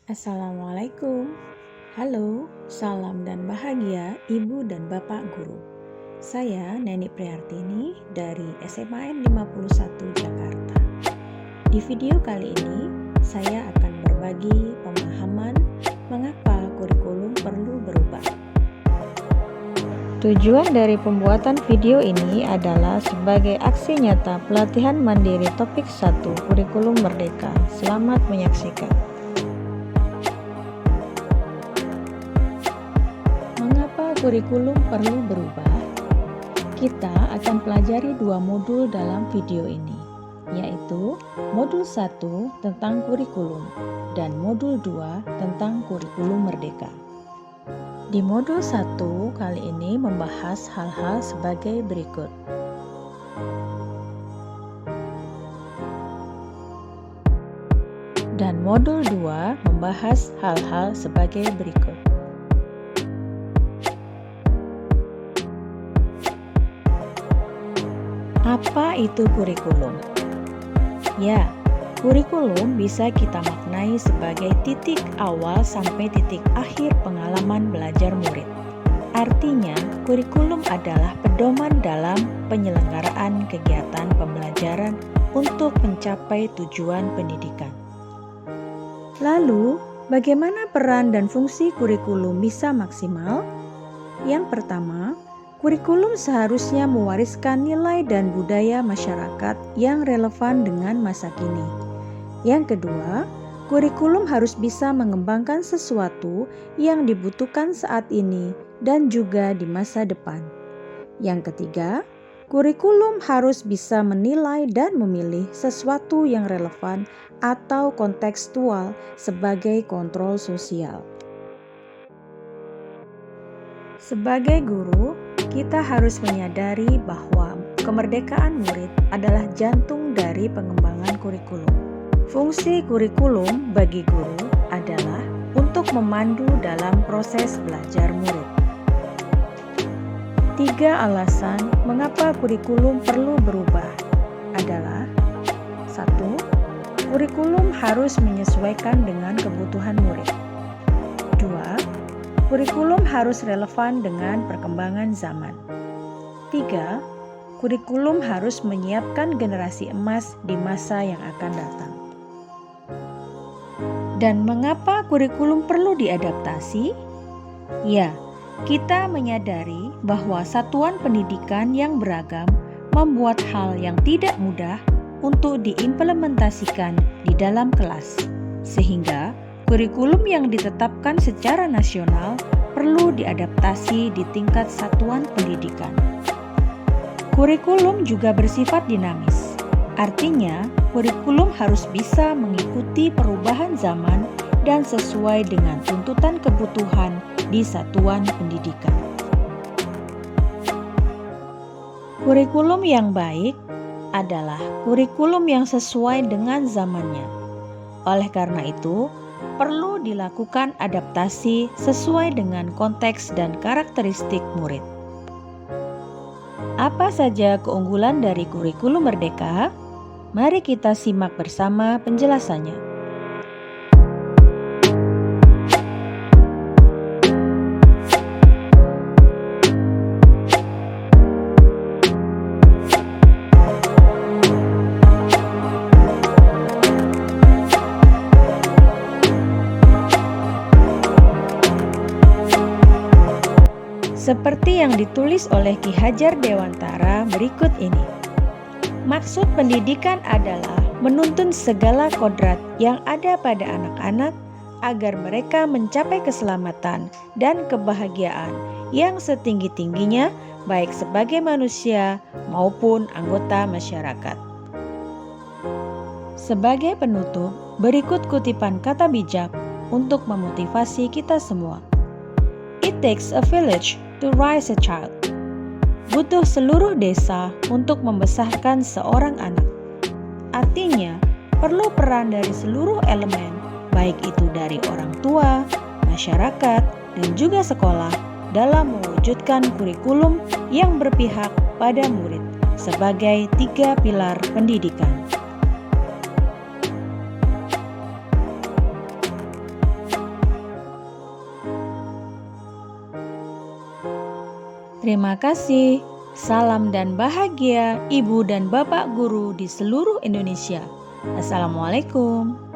Assalamualaikum. Halo, salam dan bahagia Ibu dan Bapak Guru. Saya Neni Priartini dari SMAN 51 Jakarta. Di video kali ini, saya akan berbagi pemahaman mengapa kurikulum perlu berubah. Tujuan dari pembuatan video ini adalah sebagai aksi nyata pelatihan mandiri topik 1 Kurikulum Merdeka. Selamat menyaksikan. Mengapa kurikulum perlu berubah? Kita akan pelajari dua modul dalam video ini, yaitu modul 1 tentang kurikulum dan modul 2 tentang kurikulum merdeka. Di modul 1 kali ini membahas hal-hal sebagai berikut. Dan modul 2 membahas hal-hal sebagai berikut. Apa itu kurikulum? Ya, kurikulum bisa kita maknai sebagai titik awal sampai titik akhir pengalaman belajar murid. Artinya, kurikulum adalah pedoman dalam penyelenggaraan kegiatan pembelajaran untuk mencapai tujuan pendidikan. Lalu, bagaimana peran dan fungsi kurikulum bisa maksimal? Yang pertama, kurikulum seharusnya mewariskan nilai dan budaya masyarakat yang relevan dengan masa kini. Yang kedua, kurikulum harus bisa mengembangkan sesuatu yang dibutuhkan saat ini dan juga di masa depan. Yang ketiga, kurikulum harus bisa menilai dan memilih sesuatu yang relevan atau kontekstual sebagai kontrol sosial. Sebagai guru, kita harus menyadari bahwa kemerdekaan murid adalah jantung dari pengembangan kurikulum. Fungsi kurikulum bagi guru adalah untuk memandu dalam proses belajar murid. 3 alasan mengapa kurikulum perlu berubah adalah: 1. Kurikulum harus menyesuaikan dengan kebutuhan murid. 2. Kurikulum harus relevan dengan perkembangan zaman. 3. Kurikulum harus menyiapkan generasi emas di masa yang akan datang. Dan mengapa kurikulum perlu diadaptasi? Ya, kita menyadari bahwa satuan pendidikan yang beragam membuat hal yang tidak mudah untuk diimplementasikan di dalam kelas, sehingga kurikulum yang ditetapkan secara nasional perlu diadaptasi di tingkat satuan pendidikan. Kurikulum juga bersifat dinamis, artinya kurikulum harus bisa mengikuti perubahan zaman dan sesuai dengan tuntutan kebutuhan di satuan pendidikan. Kurikulum yang baik adalah kurikulum yang sesuai dengan zamannya. Oleh karena itu, perlu dilakukan adaptasi sesuai dengan konteks dan karakteristik murid. Apa saja keunggulan dari kurikulum merdeka? Mari kita simak bersama penjelasannya. Seperti yang ditulis oleh Ki Hajar Dewantara berikut ini. Maksud pendidikan adalah menuntun segala kodrat yang ada pada anak-anak agar mereka mencapai keselamatan dan kebahagiaan yang setinggi-tingginya baik sebagai manusia maupun anggota masyarakat. Sebagai penutup, berikut kutipan kata bijak untuk memotivasi kita semua. It takes a village to raise a child. Butuh seluruh desa untuk membesarkan seorang anak. Artinya, perlu peran dari seluruh elemen, baik itu dari orang tua, masyarakat, dan juga sekolah dalam mewujudkan kurikulum yang berpihak pada murid sebagai 3 pilar pendidikan. Terima kasih. Salam dan bahagia Ibu dan Bapak guru di seluruh Indonesia. Assalamualaikum.